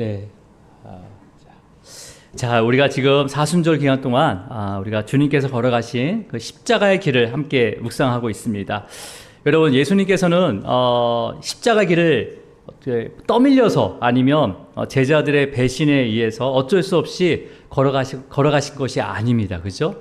네. 자, 우리가 지금 사순절 기간 동안 우리가 주님께서 걸어가신 그 십자가의 길을 함께 묵상하고 있습니다. 여러분, 예수님께서는 십자가 길을 떠밀려서 아니면 제자들의 배신에 의해서 어쩔 수 없이 걸어가신 것이 아닙니다. 그죠?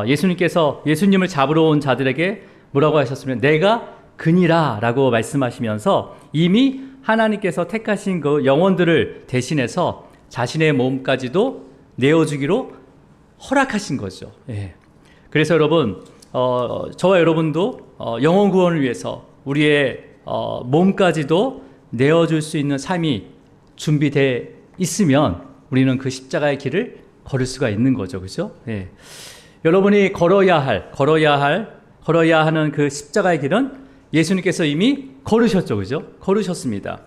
예수님을 잡으러 온 자들에게 뭐라고 하셨으면 내가 그니라 라고 말씀하시면서 이미 하나님께서 택하신 그 영혼들을 대신해서 자신의 몸까지도 내어주기로 허락하신 거죠. 예. 그래서 여러분, 저와 여러분도 영혼 구원을 위해서 우리의 몸까지도 내어줄 수 있는 삶이 준비되어 있으면 우리는 그 십자가의 길을 걸을 수가 있는 거죠. 그죠? 예. 여러분이 걸어야 하는 그 십자가의 길은 예수님께서 이미 걸으셨죠. 그죠? 걸으셨습니다.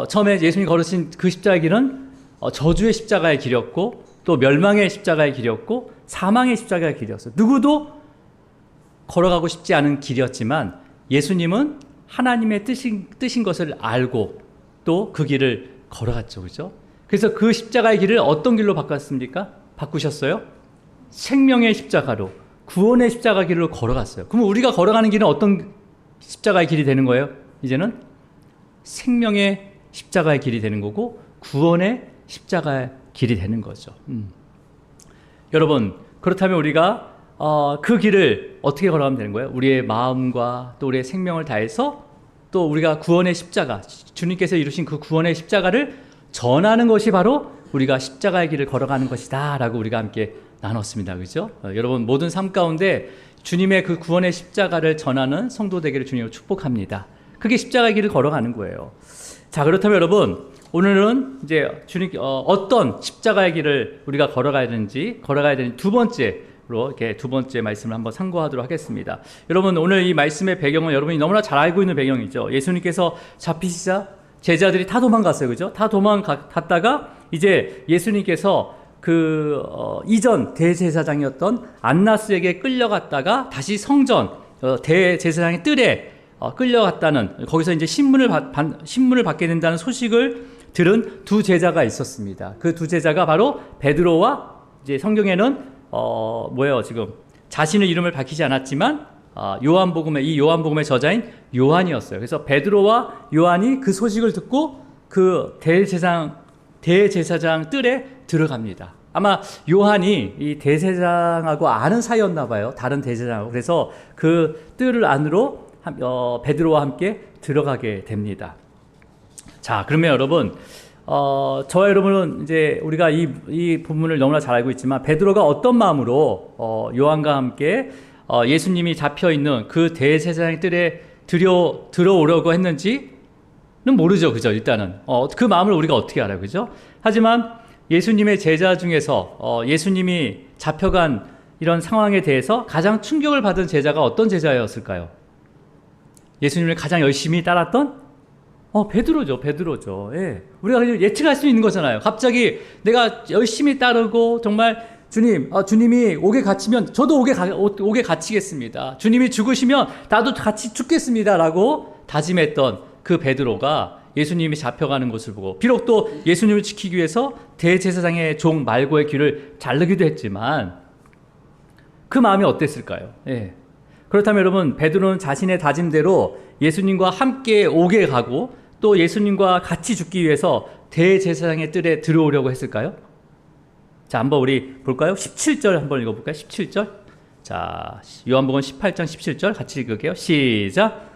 처음에 예수님이 걸으신 그 십자가의 길은 저주의 십자가의 길이었고 또 멸망의 십자가의 길이었고 사망의 십자가의 길이었어요. 누구도 걸어가고 싶지 않은 길이었지만 예수님은 하나님의 뜻인 것을 알고 또 그 길을 걸어갔죠. 그죠? 그래서 그 십자가의 길을 어떤 길로 바꾸셨어요? 생명의 십자가로, 구원의 십자가 길로 걸어갔어요. 그럼 우리가 걸어가는 길은 어떤 십자가의 길이 되는 거예요? 이제는 생명의 십자가의 길이 되는 거고 구원의 십자가의 길이 되는 거죠. 여러분, 그렇다면 우리가 그 길을 어떻게 걸어가면 되는 거예요? 우리의 마음과 또 우리의 생명을 다해서 또 우리가 구원의 십자가, 주님께서 이루신 그 구원의 십자가를 전하는 것이 바로 우리가 십자가의 길을 걸어가는 것이다 라고 우리가 함께 나눴습니다. 그죠? 여러분, 모든 삶 가운데 주님의 그 구원의 십자가를 전하는 성도 되기를 주님으로 축복합니다. 그게 십자가의 길을 걸어가는 거예요. 자, 그렇다면 여러분, 오늘은 이제 주님 어떤 십자가의 길을 우리가 걸어가야 되는지 두 번째로 이렇게 두 번째 말씀을 한번 상고하도록 하겠습니다. 여러분, 오늘 이 말씀의 배경은 여러분이 너무나 잘 알고 있는 배경이죠. 예수님께서 잡히시자 제자들이 다 도망갔어요. 그죠? 다 도망갔다가 이제 예수님께서 이전 대제사장이었던 안나스에게 끌려갔다가 다시 성전 대제사장의 뜰에 끌려갔다는, 거기서 이제 신문을 받게 된다는 소식을 들은 두 제자가 있었습니다. 그 두 제자가 바로 베드로와, 이제 성경에는 지금 자신의 이름을 밝히지 않았지만 요한복음의 저자인 요한이었어요. 그래서 베드로와 요한이 그 소식을 듣고 그 대제사장 뜰에 들어갑니다. 아마 요한이 이 대제사장하고 아는 사이였나 봐요. 다른 대제사장하고. 그래서 그 뜰 안으로 베드로와 함께 들어가게 됩니다. 자, 그러면 여러분, 저와 여러분은 이제 우리가 이 부분을 너무나 잘 알고 있지만 베드로가 어떤 마음으로 요한과 함께 예수님이 잡혀 있는 그 대제사장 뜰에 들어오려고 했는지는 모르죠. 그죠? 일단은 그 마음을 우리가 어떻게 알아요? 그죠? 하지만 예수님의 제자 중에서 예수님이 잡혀간 이런 상황에 대해서 가장 충격을 받은 제자가 어떤 제자였을까요? 예수님을 가장 열심히 따랐던 베드로죠. 예. 우리가 예측할 수 있는 거잖아요. 갑자기 내가 열심히 따르고 정말 주님이 옥에 갇히면 저도 옥에 갇히겠습니다. 주님이 죽으시면 나도 같이 죽겠습니다. 라고 다짐했던 그 베드로가 예수님이 잡혀가는 것을 보고, 비록 또 예수님을 지키기 위해서 대제사장의 종 말고의 귀를 자르기도 했지만 그 마음이 어땠을까요? 예. 그렇다면 여러분, 베드로는 자신의 다짐대로 예수님과 함께 옥에 가고 또 예수님과 같이 죽기 위해서 대제사장의 뜰에 들어오려고 했을까요? 자, 한번 우리 볼까요? 17절 한번 읽어볼까요? 17절. 자, 요한복음 18장 17절 같이 읽을게요. 시작.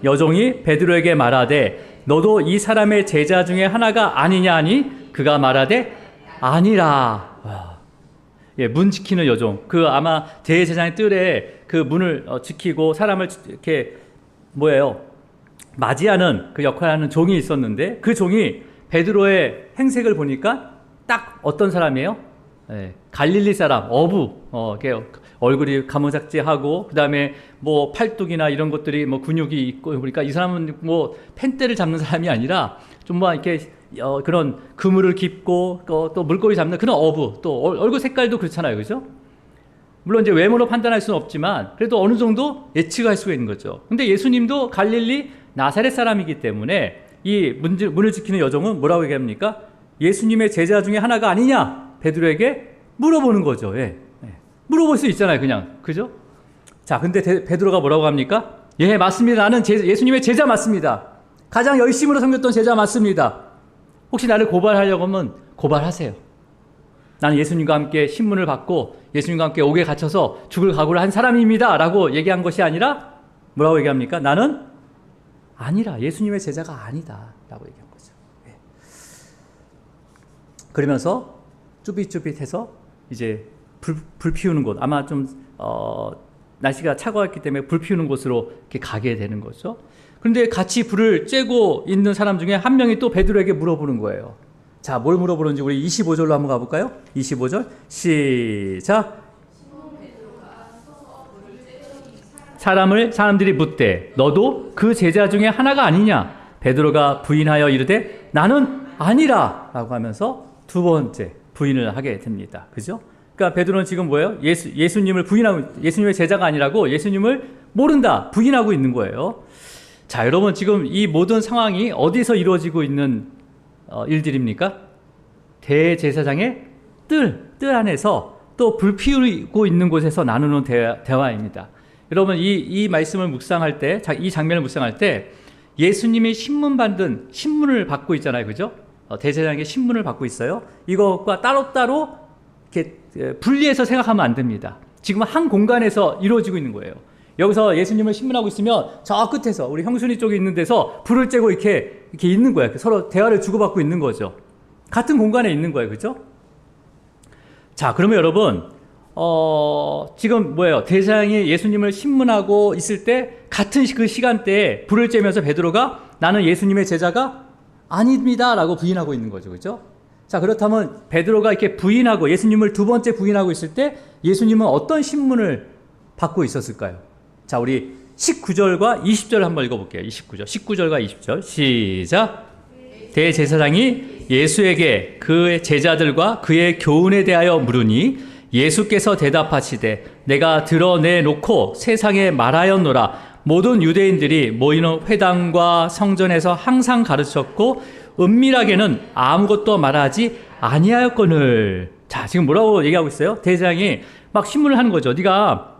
여종이 베드로에게 말하되 너도 이 사람의 제자 중에 하나가 아니냐 하니 그가 말하되 아니라. 예, 문 지키는 여종. 아마 대제사장의 뜰에 그 문을 지키고 사람을 이렇게 맞이하는 그 역할을 하는 종이 있었는데, 그 종이 베드로의 행색을 보니까 딱 어떤 사람이에요? 예, 갈릴리 사람, 이렇게 얼굴이 가무작지하고, 그 다음에 팔뚝이나 이런 것들이 근육이 있고, 그러니까 이 사람은 펜대를 잡는 사람이 아니라 좀 이렇게 그런 그물을 깁고 또 물고기 잡는 그런 또 얼굴 색깔도 그렇잖아요. 그죠? 물론 이제 외모로 판단할 수는 없지만 그래도 어느 정도 예측할 수가 있는 거죠. 근데 예수님도 갈릴리 나사렛 사람이기 때문에 이 문을 지키는 여종은 뭐라고 얘기합니까? 예수님의 제자 중에 하나가 아니냐? 베드로에게 물어보는 거죠. 예. 물어볼 수 있잖아요, 그냥. 그죠? 자, 근데 베드로가 뭐라고 합니까? 예, 맞습니다. 나는 예수님의 제자 맞습니다. 가장 열심으로 섬겼던 제자 맞습니다. 혹시 나를 고발하려고 하면 고발하세요. 나는 예수님과 함께 신문을 받고 예수님과 함께 옥에 갇혀서 죽을 각오를 한 사람입니다. 라고 얘기한 것이 아니라 뭐라고 얘기합니까? 나는 아니라 예수님의 제자가 아니다. 라고 얘기한 거죠. 예. 그러면서 쭈삣쭈삣해서 이제 불 피우는 곳, 아마 좀 날씨가 차가웠기 때문에 불 피우는 곳으로 이렇게 가게 되는 거죠. 그런데 같이 불을 쬐고 있는 사람 중에 한 명이 또 베드로에게 물어보는 거예요. 자, 뭘 물어보는지 우리 25절로 한번 가볼까요? 25절 시작. 사람들이 묻되 너도 그 제자 중에 하나가 아니냐? 베드로가 부인하여 이르되 나는 아니라 라고 하면서 두 번째 부인을 하게 됩니다. 그죠? 그러니까 베드로는 지금 뭐예요? 예수님을 부인하고, 예수님의 제자가 아니라고 예수님을 모른다, 부인하고 있는 거예요. 자, 여러분, 지금 이 모든 상황이 어디서 이루어지고 있는 일들입니까? 대제사장의 뜰 안에서 또 불 피우고 있는 곳에서 나누는 대화입니다. 여러분, 이 말씀을 묵상할 때, 이 장면을 묵상할 때 예수님이 신문을 받고 있잖아요. 그죠? 대제사장의 신문을 받고 있어요. 이것과 따로따로 이렇게 분리해서 생각하면 안 됩니다. 지금 한 공간에서 이루어지고 있는 거예요. 여기서 예수님을 신문하고 있으면 저 끝에서 우리 형순이 쪽에 있는 데서 불을 쬐고 이렇게 있는 거예요. 서로 대화를 주고받고 있는 거죠. 같은 공간에 있는 거예요. 그죠? 자, 그러면 여러분, 지금 뭐예요? 대제사장이 예수님을 신문하고 있을 때 같은 그 시간대에 불을 쬐면서 베드로가 나는 예수님의 제자가 아닙니다 라고 부인하고 있는 거죠. 그죠? 자, 그렇다면 베드로가 이렇게 부인하고 예수님을 두 번째 부인하고 있을 때 예수님은 어떤 신문을 받고 있었을까요? 자, 우리 19절과 20절 한번 읽어볼게요. 19절과 20절 시작. 대제사장이 예수에게 그의 제자들과 그의 교훈에 대하여 물으니 예수께서 대답하시되 내가 드러내놓고 세상에 말하였노라. 모든 유대인들이 모이는 회당과 성전에서 항상 가르쳤고 은밀하게는 아무것도 말하지 아니하였거늘. 자, 지금 뭐라고 얘기하고 있어요? 대제사장이 막 신문을 하는 거죠. 네가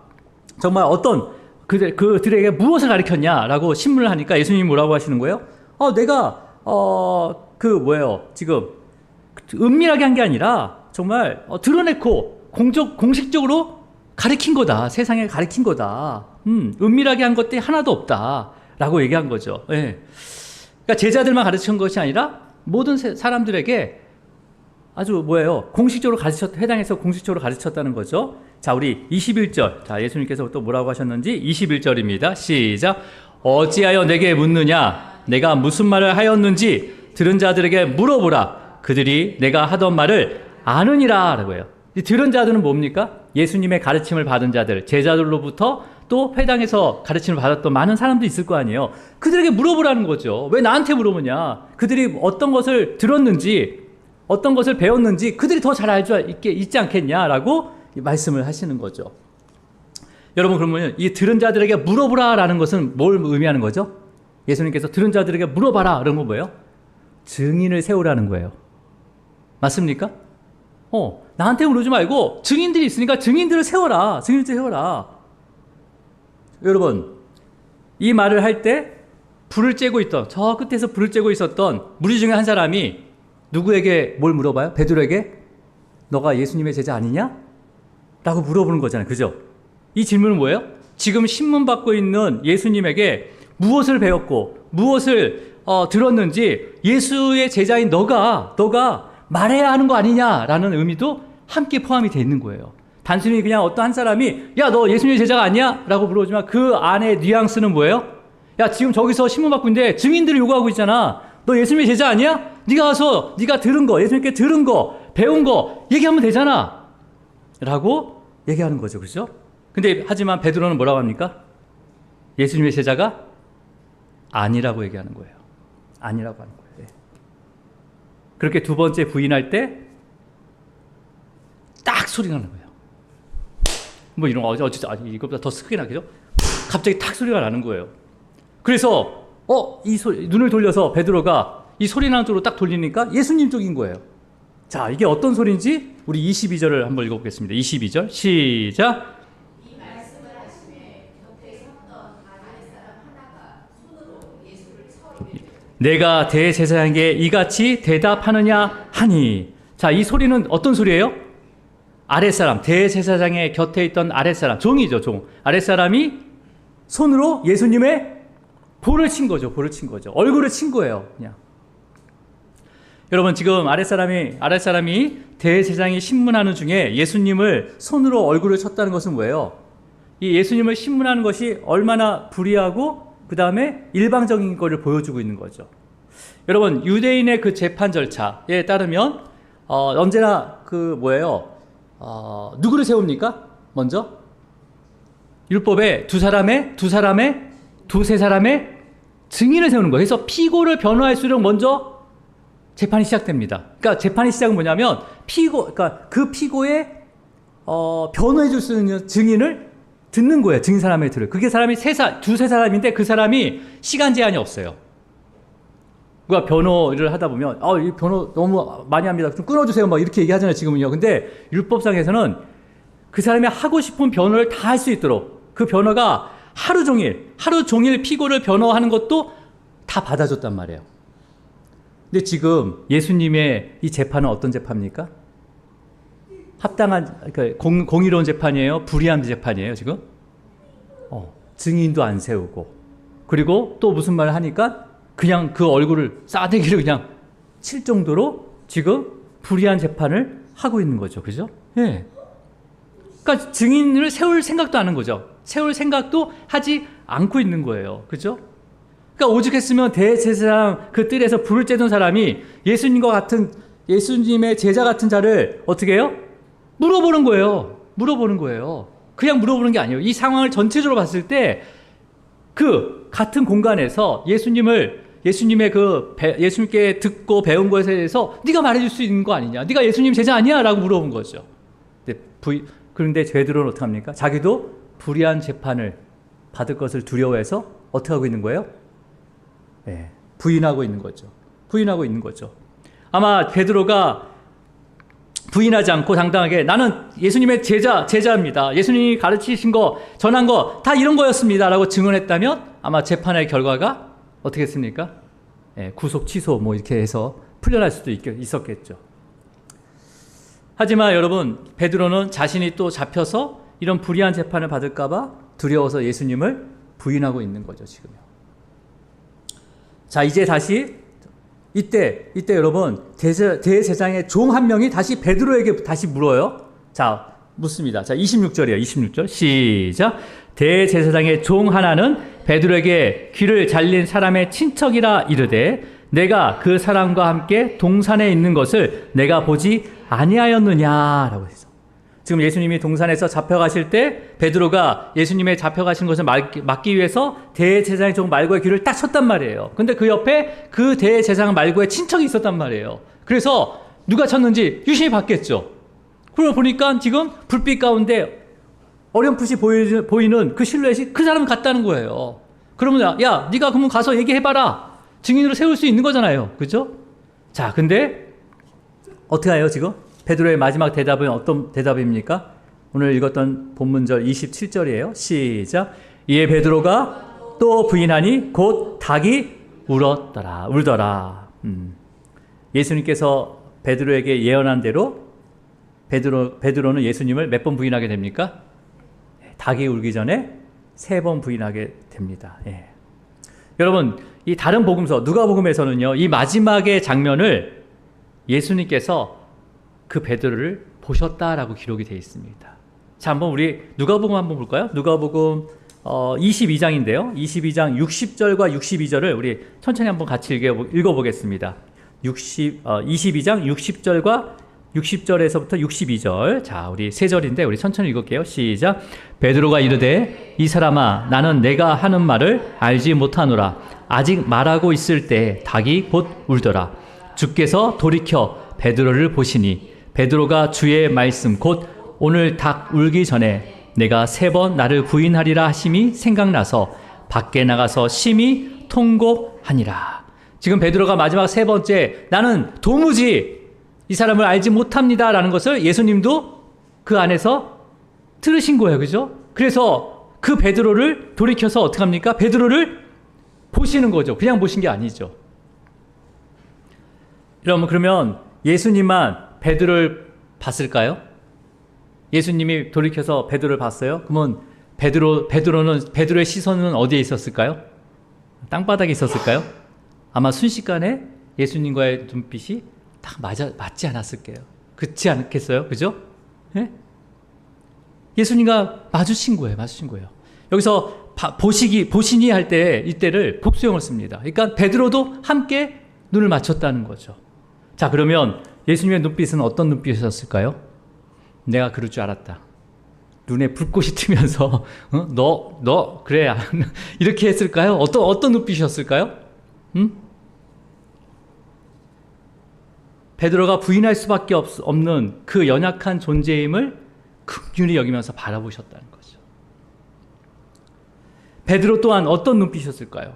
정말 어떤 그들에게 무엇을 가르쳤냐라고 신문을 하니까 예수님이 뭐라고 하시는 거예요? 내가 지금 은밀하게 한 게 아니라 정말 드러내고 공식적으로 가르친 거다. 세상에 가르친 거다. 은밀하게 한 것들이 하나도 없다라고 얘기한 거죠. 예. 그러니까 제자들만 가르친 것이 아니라 모든 사람들에게 아주 공식적으로 회당에서 공식적으로 가르쳤다는 거죠. 자, 우리 21절. 자, 예수님께서 또 뭐라고 하셨는지 21절입니다. 시작. 어찌하여 내게 묻느냐? 내가 무슨 말을 하였는지 들은 자들에게 물어보라. 그들이 내가 하던 말을 아느니라. 라고 해요. 이 들은 자들은 뭡니까? 예수님의 가르침을 받은 자들, 제자들로부터 또 회당에서 가르침을 받았던 많은 사람도 있을 거 아니에요. 그들에게 물어보라는 거죠. 왜 나한테 물어보냐? 그들이 어떤 것을 들었는지, 어떤 것을 배웠는지 그들이 더 잘 알지 있지 않겠냐라고 말씀을 하시는 거죠. 여러분, 그러면 이 들은 자들에게 물어보라라는 것은 뭘 의미하는 거죠? 예수님께서 들은 자들에게 물어봐라. 그런 건 뭐예요? 증인을 세우라는 거예요. 맞습니까? 나한테 물어보지 말고 증인들이 있으니까 증인들을 세워라. 증인들 세워라. 여러분, 이 말을 할 때 불을 쬐고 있던, 저 끝에서 불을 쬐고 있었던 무리 중에 한 사람이 누구에게 뭘 물어봐요? 베드로에게 너가 예수님의 제자 아니냐? 라고 물어보는 거잖아요. 그죠? 이 질문은 뭐예요? 지금 신문 받고 있는 예수님에게 무엇을 배웠고 무엇을 들었는지 예수의 제자인 너가 말해야 하는 거 아니냐라는 의미도 함께 포함이 되어 있는 거예요. 단순히 그냥 어떤 한 사람이 야, 너 예수님의 제자가 아니야? 라고 물어보지만 그 안에 뉘앙스는 뭐예요? 야, 지금 저기서 신문 받고 있는데 증인들을 요구하고 있잖아. 너 예수님의 제자 아니야? 네가 와서 네가 들은 거, 예수님께 들은 거, 배운 거 얘기하면 되잖아 라고 얘기하는 거죠. 그렇죠? 근데 하지만 베드로는 뭐라고 합니까? 예수님의 제자가 아니라고 얘기하는 거예요. 아니라고 하는 거예요. 네. 그렇게 두 번째 부인할 때 딱 소리가 나는 거예요. 이런 거 어쨌든 이것보다 더 크게 나겠죠? 갑자기 탁 소리가 나는 거예요. 그래서 이 소리, 눈을 돌려서 베드로가 이 소리 나는 쪽으로 딱 돌리니까 예수님 쪽인 거예요. 자, 이게 어떤 소리인지 우리 22절을 한번 읽어보겠습니다. 22절 시작. 내가 대제사장에게 이같이 대답하느냐 하니. 자, 이 소리는 어떤 소리예요? 아랫사람, 대제사장의 곁에 있던 아랫사람, 종이죠, 종. 아랫사람이 손으로 예수님의 볼을 친 거죠. 볼을 친 거죠. 얼굴을 친 거예요. 그냥. 여러분, 지금 아랫사람이 대제사장이 신문하는 중에 예수님을 손으로 얼굴을 쳤다는 것은 뭐예요? 이 예수님을 신문하는 것이 얼마나 불의하고 그 다음에 일방적인 것을 보여주고 있는 거죠. 여러분, 유대인의 그 재판 절차에 따르면 언제나 누구를 세웁니까? 먼저 율법에 두세 사람의 증인을 세우는 거예요. 그래서 피고를 변호할수록 먼저 재판이 시작됩니다. 그러니까 재판의 시작은 뭐냐면 그러니까 그 피고의 변호해 줄 수 있는 증인을 듣는 거예요. 증인 사람의 들을. 그게 사람이 두세 사람인데 그 사람이 시간 제한이 없어요. 누가 변호를 하다 보면 이 변호 너무 많이 합니다. 좀 끊어주세요. 막 이렇게 얘기하잖아요. 지금은요. 근데 율법상에서는 그 사람이 하고 싶은 변호를 다 할 수 있도록 그 변호가 하루 종일 피고를 변호하는 것도 다 받아줬단 말이에요. 근데 지금 예수님의 이 재판은 어떤 재판입니까? 그러니까 공의로운 재판이에요? 불의한 재판이에요, 지금? 증인도 안 세우고. 그리고 또 무슨 말을 하니까 그냥 그 얼굴을 싸대기를 그냥 칠 정도로 지금 불의한 재판을 하고 있는 거죠. 그죠? 예. 그러니까 증인을 세울 생각도 안 하는 거죠. 세울 생각도 하지 않고 있는 거예요. 그죠? 그러니까 오죽했으면 대제사장 그 뜰에서 불을 쬐던 사람이 예수님의 제자 같은 자를 어떻게 해요? 물어보는 거예요. 그냥 물어보는 게 아니에요. 이 상황을 전체적으로 봤을 때 그 같은 공간에서 예수님께 듣고 배운 것에 대해서 네가 말해줄 수 있는 거 아니냐? 네가 예수님 제자 아니야? 라고 물어본 거죠. 그런데 베드로는 어떻게 합니까? 자기도 불의한 재판을 받을 것을 두려워해서 어떻게 하고 있는 거예요? 네, 부인하고 있는 거죠. 아마 베드로가 부인하지 않고 당당하게 나는 예수님의 제자입니다. 예수님이 가르치신 거, 전한 거 다 이런 거였습니다. 라고 증언했다면 아마 재판의 결과가 어떻게 했습니까? 구속, 취소 이렇게 해서 풀려날 수도 있었겠죠. 하지만 여러분, 베드로는 자신이 또 잡혀서 이런 불의한 재판을 받을까봐 두려워서 예수님을 부인하고 있는 거죠, 지금요. 자, 이제 다시 이때 여러분 대제사장의 종 한 명이 다시 베드로에게 다시 물어요. 자, 묻습니다. 자, 26절이에요. 26절 시작. 대제사장의 종 하나는 베드로에게 귀를 잘린 사람의 친척이라 이르되 내가 그 사람과 함께 동산에 있는 것을 내가 보지 아니하였느냐라고 했어. 지금 예수님이 동산에서 잡혀가실 때 베드로가 예수님의 잡혀가신 것을 막기 위해서 대제사장의 종 말고의 귀를 딱 쳤단 말이에요. 근데 그 옆에 그 대제사장 말고의 친척이 있었단 말이에요. 그래서 누가 쳤는지 유심히 봤겠죠. 그러고 보니까 지금 불빛 가운데 어렴풋이 보이는 그 실루엣이 그 사람 같다는 거예요. 그러면 야, 네가 그러면 가서 얘기해봐라. 증인으로 세울 수 있는 거잖아요. 그죠? 자, 근데 어떻게 해요 지금? 베드로의 마지막 대답은 어떤 대답입니까? 오늘 읽었던 본문절 27절이에요. 시작. 이에 베드로가 또 부인하니 곧 닭이 울더라. 예수님께서 베드로에게 예언한 대로 베드로는 예수님을 몇 번 부인하게 됩니까? 닭이 울기 전에 3번 부인하게 됩니다. 예. 여러분, 이 다른 복음서 누가복음에서는요, 이 마지막의 장면을 예수님께서 그 베드로를 보셨다라고 기록이 되어 있습니다. 자, 한번 우리 누가복음 한번 볼까요? 누가복음 22장인데요. 22장 60절과 62절을 우리 천천히 한번 같이 읽어보겠습니다. 22장 60절에서부터 62절. 자, 우리 3절인데 우리 천천히 읽을게요. 시작. 베드로가 이르되 이 사람아 나는 내가 하는 말을 알지 못하노라. 아직 말하고 있을 때 닭이 곧 울더라. 주께서 돌이켜 베드로를 보시니 베드로가 주의 말씀 곧 오늘 닭 울기 전에 내가 3번 나를 부인하리라 하심이 생각나서 밖에 나가서 심히 통곡하니라. 지금 베드로가 마지막 세 번째, 나는 도무지 이 사람을 알지 못합니다 라는 것을 예수님도 그 안에서 들으신 거예요. 그죠? 그래서 그 베드로를 돌이켜서 어떻게 합니까? 베드로를 보시는 거죠. 그냥 보신 게 아니죠. 여러분, 그러면 예수님만 베드로를 봤을까요? 예수님이 돌이켜서 베드로를 봤어요? 그러면 베드로의 시선은 어디에 있었을까요? 땅바닥에 있었을까요? 아마 순식간에 예수님과의 눈빛이 딱 맞지 않았을게요. 그렇지 않겠어요? 그죠? 예? 예수님과 마주친 거예요. 여기서 보시니 할 때 이때를 복수형을 씁니다. 그러니까 베드로도 함께 눈을 맞췄다는 거죠. 자, 그러면 예수님의 눈빛은 어떤 눈빛이었을까요? 내가 그럴 줄 알았다. 눈에 불꽃이 튀면서 너 그래 이렇게 했을까요? 어떤 눈빛이었을까요? 베드로가 부인할 수밖에 없는 그 연약한 존재임을 긍휼히 여기면서 바라보셨다는 거죠. 베드로 또한 어떤 눈빛이었을까요?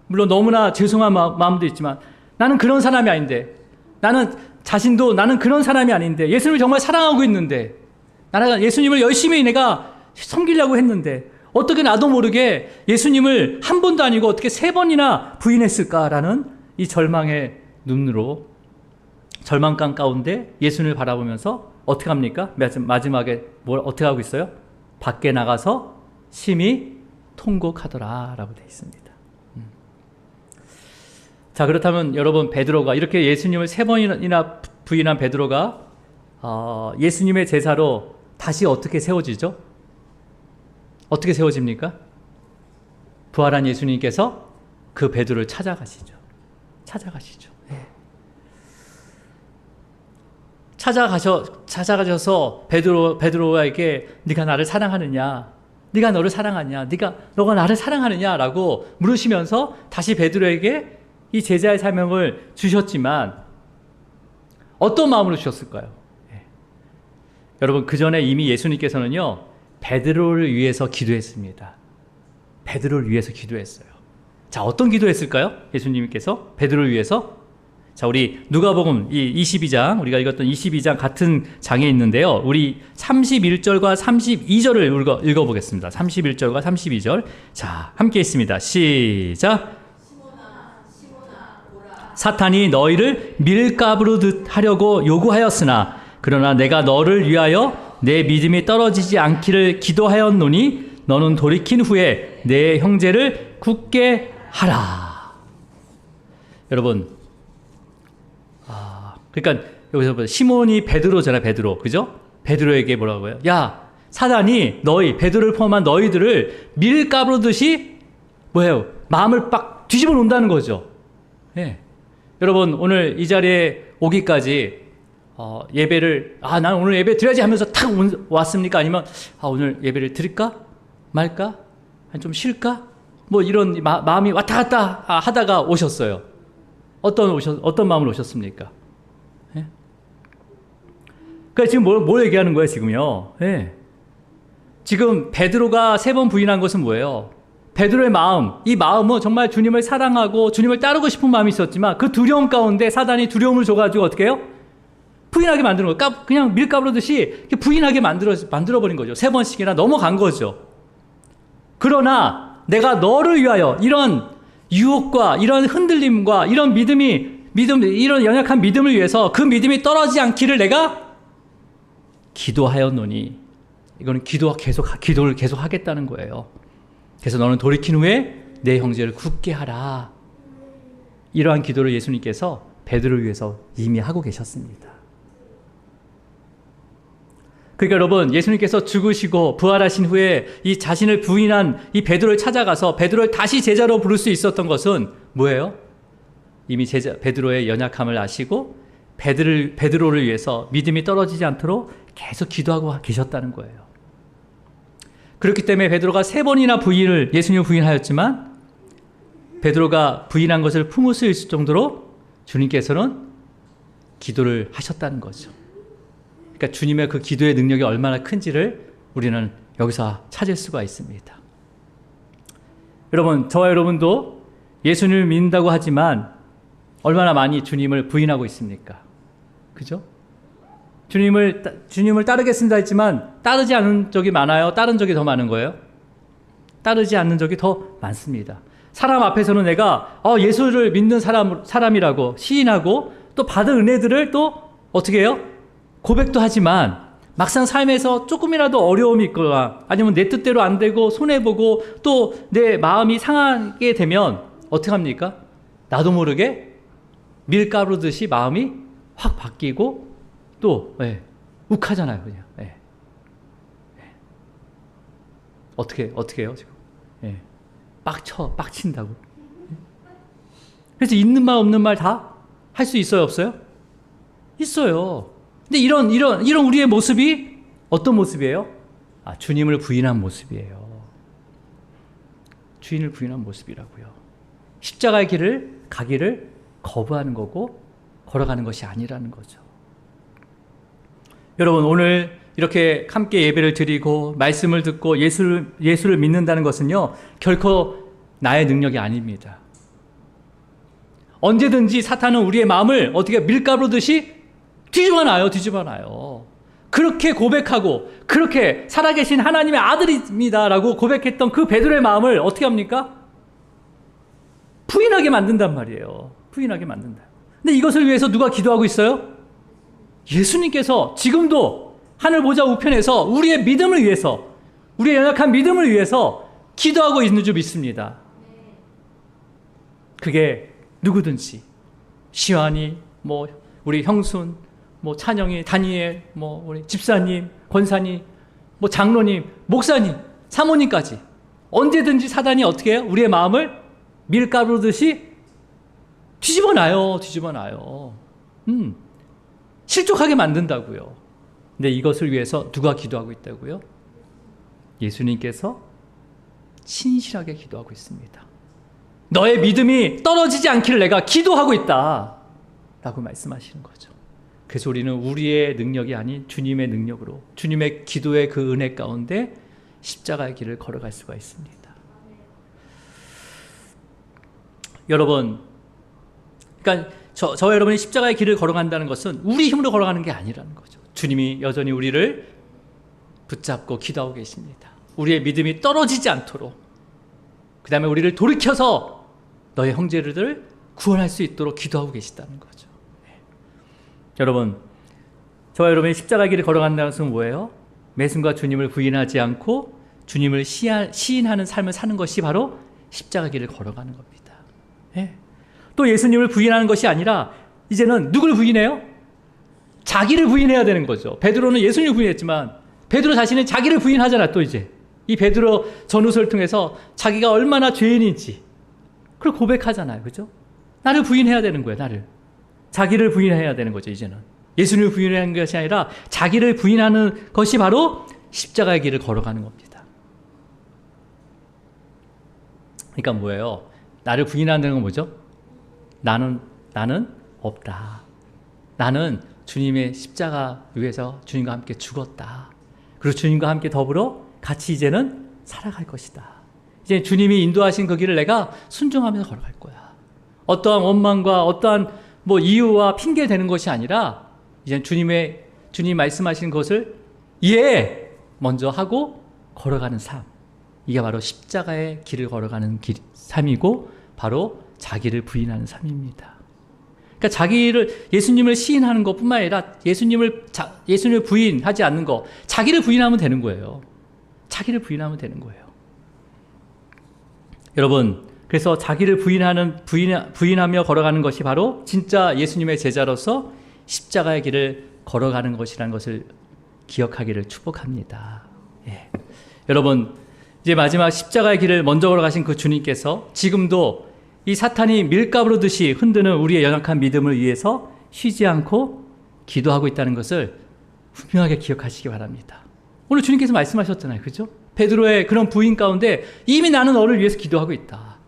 물론 너무나 죄송한 마음도 있지만 나는 그런 사람이 아닌데, 나는 그런 사람이 아닌데, 예수님을 정말 사랑하고 있는데, 나는 예수님을 열심히 내가 섬기려고 했는데 어떻게 나도 모르게 예수님을 한 번도 아니고 어떻게 3번이나 부인했을까라는 이 절망의 눈으로, 절망감 가운데 예수님을 바라보면서 어떻게 합니까? 마지막에 어떻게 하고 있어요? 밖에 나가서 심히 통곡하더라 라고 되어 있습니다. 자, 그렇다면 여러분, 베드로가 이렇게 예수님을 3번이나 부인한 베드로가 예수님의 제자로 다시 어떻게 세워지죠? 어떻게 세워집니까? 부활한 예수님께서 그 베드로를 찾아가시죠. 네. 찾아가셔서 베드로에게 네가 나를 사랑하느냐? 네가 너를 사랑하냐? 너가 나를 사랑하느냐라고 물으시면서 다시 베드로에게 이 제자의 사명을 주셨지만 어떤 마음으로 주셨을까요? 네. 여러분, 그 전에 이미 예수님께서는요, 베드로를 위해서 기도했습니다. 베드로를 위해서 기도했어요. 자, 어떤 기도했을까요? 예수님께서 베드로를 위해서. 자, 우리 누가복음 이 22장, 우리가 읽었던 22장 같은 장에 있는데요. 우리 31절과 32절을 읽어보겠습니다. 31절과 32절. 자, 함께 있습니다. 시작. 사탄이 너희를 밀가부로 하려고 요구하였으나 그러나 내가 너를 위하여 내 믿음이 떨어지지 않기를 기도하였노니 너는 돌이킨 후에 내 형제를 굳게 하라. 여러분, 그러니까 여기서 시몬이 베드로잖아요. 베드로, 그죠? 베드로에게 뭐라고 해요? 야, 사단이 베드로를 포함한 너희들을 밀가부르듯이 뭐예요? 마음을 빡 뒤집어 놓는다는 거죠. 예. 여러분, 오늘 이 자리에 오기까지 예배를 난 오늘 예배 드려야지 하면서 탁 왔습니까? 아니면 오늘 예배를 드릴까 말까? 좀 쉴까? 뭐 이런 마음이 왔다 갔다 하다가 오셨어요. 어떤 마음으로 오셨습니까? 예? 그러니까 지금 뭘 얘기하는 거예요, 지금요? 예. 지금 베드로가 3번 부인한 것은 뭐예요? 베드로의 마음, 이 마음은 정말 주님을 사랑하고 주님을 따르고 싶은 마음이 있었지만 그 두려움 가운데 사단이 두려움을 줘가지고 어떻게 해요? 부인하게 만드는 거예요. 그냥 밀가부르듯이 부인하게 만들어버린 거죠. 3번씩이나 넘어간 거죠. 그러나 내가 너를 위하여 이런 유혹과 이런 흔들림과 이런 이런 연약한 믿음을 위해서 그 믿음이 떨어지지 않기를 내가 기도하였노니, 이거는 기도를 계속 하겠다는 거예요. 그래서 너는 돌이킨 후에 내 형제를 굳게 하라. 이러한 기도를 예수님께서 베드로를 위해서 이미 하고 계셨습니다. 그러니까 여러분, 예수님께서 죽으시고 부활하신 후에 이 자신을 부인한 이 베드로를 찾아가서 베드로를 다시 제자로 부를 수 있었던 것은 뭐예요? 이미 베드로의 연약함을 아시고 베드로를 위해서 믿음이 떨어지지 않도록 계속 기도하고 계셨다는 거예요. 그렇기 때문에 베드로가 3번이나 예수님을 부인하였지만 베드로가 부인한 것을 품을 수 있을 정도로 주님께서는 기도를 하셨다는 거죠. 그러니까 주님의 그 기도의 능력이 얼마나 큰지를 우리는 여기서 찾을 수가 있습니다. 여러분, 저와 여러분도 예수님을 믿는다고 하지만 얼마나 많이 주님을 부인하고 있습니까? 그죠? 주님을 따르겠습니다 했지만 따르지 않은 적이 많아요? 따른 적이 더 많은 거예요? 따르지 않는 적이 더 많습니다. 사람 앞에서는 내가 예수를 믿는 사람이라고 시인하고 또 받은 은혜들을 또 어떻게 해요? 고백도 하지만 막상 삶에서 조금이라도 어려움이 있거나 아니면 내 뜻대로 안 되고 손해보고 또 내 마음이 상하게 되면 어떻게 합니까? 나도 모르게 밀가루듯이 마음이 확 바뀌고 또 욱하잖아요. 그냥. 어떻게 해요 지금? 빡친다고. 그래서 있는 말 없는 말 다 할 수 있어요, 없어요? 있어요. 근데 이런 우리의 모습이 어떤 모습이에요? 주님을 부인한 모습이에요. 주인을 부인한 모습이라고요. 십자가의 길을 가기를 거부하는 거고 걸어가는 것이 아니라는 거죠. 여러분, 오늘 이렇게 함께 예배를 드리고 말씀을 듣고 예수를 믿는다는 것은요, 결코 나의 능력이 아닙니다. 언제든지 사탄은 우리의 마음을 어떻게 밀가루듯이 뒤집어놔요. 그렇게 고백하고 그렇게 살아계신 하나님의 아들입니다라고 고백했던 그 베드로의 마음을 어떻게 합니까? 부인하게 만든단 말이에요. 부인하게 만든다. 근데 이것을 위해서 누가 기도하고 있어요? 예수님께서 지금도 하늘 보좌 우편에서 우리의 믿음을 위해서, 우리의 연약한 믿음을 위해서 기도하고 있는 줄 믿습니다. 그게 누구든지 시완이, 우리 형순, 찬영이, 다니엘, 우리 집사님, 권사님, 장로님, 목사님, 사모님까지 언제든지 사단이 어떻게 해요? 우리의 마음을 밀가루듯이 뒤집어놔요. 실족하게 만든다고요. 근데 이것을 위해서 누가 기도하고 있다고요? 예수님께서 신실하게 기도하고 있습니다. 너의 믿음이 떨어지지 않기를 내가 기도하고 있다 라고 말씀하시는 거죠. 그래서 우리는 우리의 능력이 아닌 주님의 능력으로, 주님의 기도의 그 은혜 가운데 십자가의 길을 걸어갈 수가 있습니다. 여러분, 그러니까 저와 여러분이 십자가의 길을 걸어간다는 것은 우리 힘으로 걸어가는 게 아니라는 거죠. 주님이 여전히 우리를 붙잡고 기도하고 계십니다. 우리의 믿음이 떨어지지 않도록, 그 다음에 우리를 돌이켜서 너의 형제들을 구원할 수 있도록 기도하고 계시다는 거죠. 여러분, 저와 여러분이 십자가의 길을 걸어간다는 것은 뭐예요? 매순간 주님을 부인하지 않고 주님을 시인하는 삶을 사는 것이 바로 십자가의 길을 걸어가는 겁니다. 또 예수님을 부인하는 것이 아니라 이제는 누굴 부인해요? 자기를 부인해야 되는 거죠. 베드로는 예수님을 부인했지만 베드로 자신은 자기를 부인하잖아. 또 이제 이 베드로 전후서를 통해서 자기가 얼마나 죄인인지 그걸 고백하잖아요. 그죠? 나를 부인해야 되는 거예요. 자기를 부인해야 되는 거죠. 이제는 예수님을 부인하는 것이 아니라 자기를 부인하는 것이 바로 십자가의 길을 걸어가는 겁니다. 그러니까 뭐예요? 나를 부인하는 건 뭐죠? 나는 없다. 나는 주님의 십자가 위에서 주님과 함께 죽었다. 그리고 주님과 함께 더불어 같이 이제는 살아갈 것이다. 이제 주님이 인도하신 그 길을 내가 순종하면서 걸어갈 거야. 어떠한 원망과 어떠한 이유와 핑계 대는 것이 아니라 이제 주님 말씀하신 것을 이해 먼저 하고 걸어가는 삶. 이게 바로 십자가의 길을 걸어가는 삶이고 바로 자기를 부인하는 삶입니다. 그러니까 예수님을 시인하는 것뿐만 아니라 예수님을 부인하지 않는 것, 자기를 부인하면 되는 거예요. 자기를 부인하면 되는 거예요. 여러분, 그래서 자기를 부인하며 걸어가는 것이 바로 진짜 예수님의 제자로서 십자가의 길을 걸어가는 것이라는 것을 기억하기를 축복합니다. 여러분, 이제 마지막 십자가의 길을 먼저 걸어가신 그 주님께서 지금도 이 사탄이 밀가루듯이 흔드는 우리의 연약한 믿음을 위해서 쉬지 않고 기도하고 있다는 것을 분명하게 기억하시기 바랍니다. 오늘 주님께서 말씀하셨잖아요. 그죠? 베드로의 그런 부인 가운데 이미 나는 너를 위해서 기도하고 있다.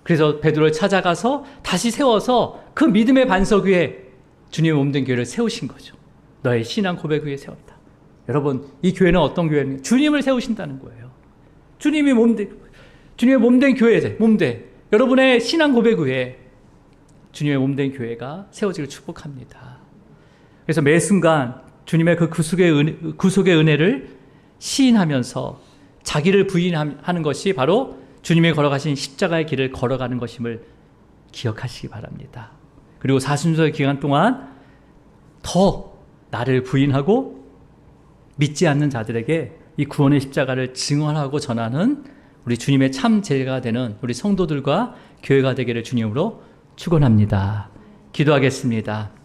그래서 베드로를 찾아가서 다시 세워서 그 믿음의 반석 위에 주님의 몸된 교회를 세우신 거죠. 너의 신앙 고백 위에 세웠다. 여러분, 이 교회는 어떤 교회입니까? 주님을 세우신다는 거예요. 주님의 몸된 교회제, 몸대. 여러분의 신앙 고백 후에 주님의 몸된 교회가 세워지길 축복합니다. 그래서 매 순간 주님의 그 구속의 은혜를 시인하면서 자기를 부인하는 것이 바로 주님이 걸어가신 십자가의 길을 걸어가는 것임을 기억하시기 바랍니다. 그리고 사순절의 기간 동안 더 나를 부인하고 믿지 않는 자들에게 이 구원의 십자가를 증언하고 전하는 우리 주님의 참 제자가 되는 우리 성도들과 교회가 되기를 주님으로 축원합니다. 기도하겠습니다.